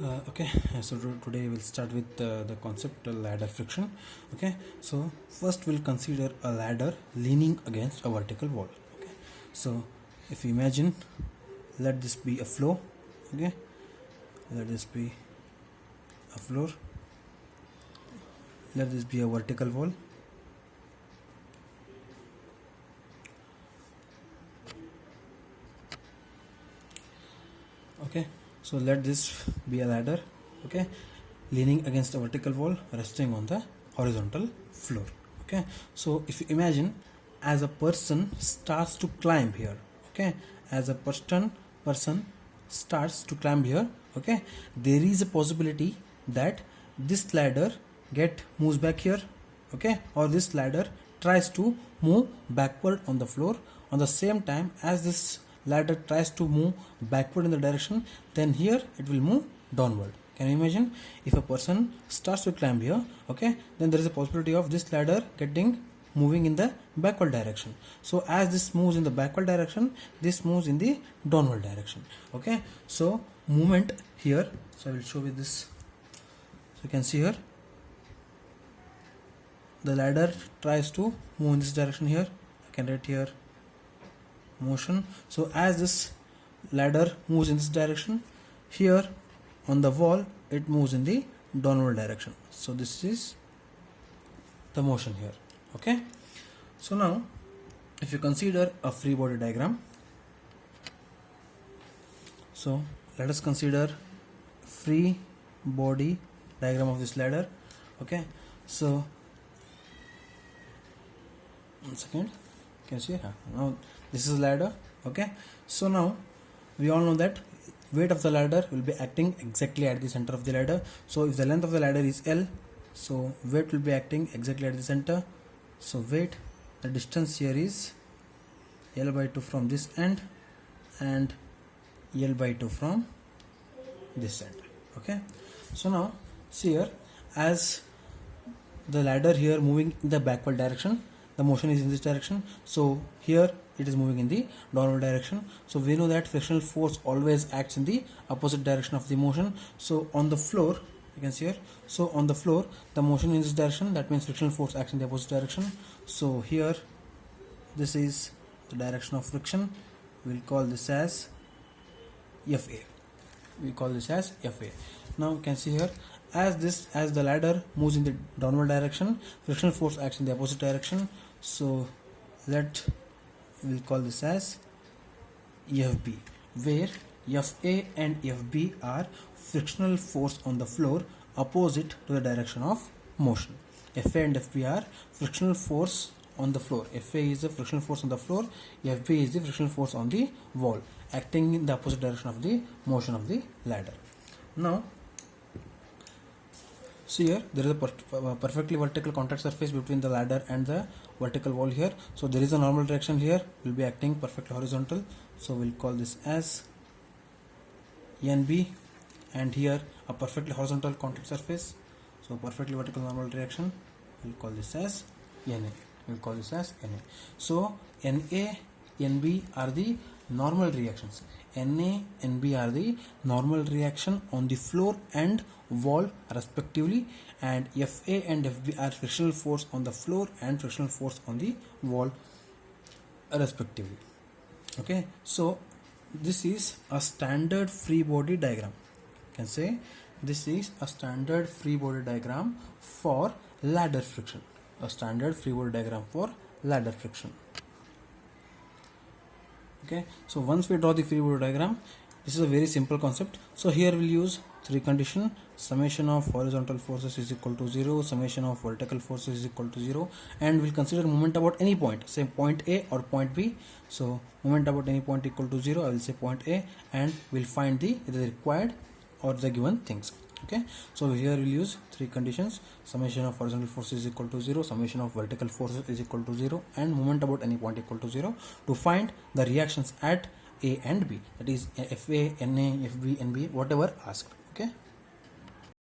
Okay, so today we'll start with the concept ladder friction. Okay, so first we'll consider a ladder leaning against a vertical wall. Okay, so if you imagine, let this be a floor. Okay, let this be a floor. Let this be a vertical wall. Okay, so let this be a ladder. Okay, leaning against a vertical wall, resting on the horizontal floor. Okay, so if you imagine, as a person starts to climb here, okay, as a person starts to climb here, okay, there is a possibility that this ladder get moves back here, okay, or this ladder tries to move backward on the floor. On the same time as this ladder tries to move backward in the direction, then here it will move downward. Can you imagine, if a person starts to climb here, okay, then there is a possibility of this ladder getting moving in the backward direction. So as this moves in the backward direction, this moves in the downward direction. Okay, so movement here, so I will show you this. So you can see here the ladder tries to move in this direction. Here I can write here motion. So as this ladder moves in this direction, here on the wall it moves in the downward direction. So this is the motion here. Okay, so now if you consider a free body diagram, so let us consider free body diagram of this ladder. Okay, so one second, can you see? Now this is ladder. Okay, so now we all know that weight of the ladder will be acting exactly at the center of the ladder. So if the length of the ladder is L, so weight will be acting exactly at the center. So weight, the distance here is L by 2 from this end and L by 2 from this end. Okay, so now see here, as the ladder here moving in the backward direction, the motion is in this direction. So here it is moving in the downward direction. So we know that frictional force always acts in the opposite direction of the motion. So on the floor, you can see here, so on the floor the motion in this direction, that means frictional force acts in the opposite direction. So here this is the direction of friction. We'll call this as FA. We call this as FA. Now you can see here, as the ladder moves in the downward direction, frictional force acts in the opposite direction. So we'll call this as FB, where FA and FB are frictional force on the floor opposite to the direction of motion. FA and FB are frictional force on the floor. FA is the frictional force on the floor, FB is the frictional force on the wall, acting in the opposite direction of the motion of the ladder. Now see here, there is a perfectly vertical contact surface between the ladder and the vertical wall here. So there is a normal direction here, will be acting perfectly horizontal. So we'll call this as NB, and here a perfectly horizontal contact surface. So perfectly vertical normal direction, we'll call this as NA. We'll call this as NA. So NA, NB are the normal reactions. NA, NB are the normal reaction on the floor and wall respectively, and FA and FB are frictional force on the floor and frictional force on the wall respectively. Okay, so this is a standard free body diagram. You can say this is a standard free body diagram for ladder friction. A standard free body diagram for ladder friction. Okay, so once we draw the free body diagram, this is a very simple concept. So here we'll use three conditions: summation of horizontal forces is equal to 0, summation of vertical forces is equal to 0, and we'll consider moment about any point, say point A or point B. So moment about any point equal to 0, I will say point A, and we'll find the required or the given things. Okay, so here we'll use three conditions: summation of horizontal forces is equal to 0, summation of vertical forces is equal to 0, and moment about any point equal to 0, to find the reactions at A and B, that is FA, NA, FB, NB, whatever asked. Okay.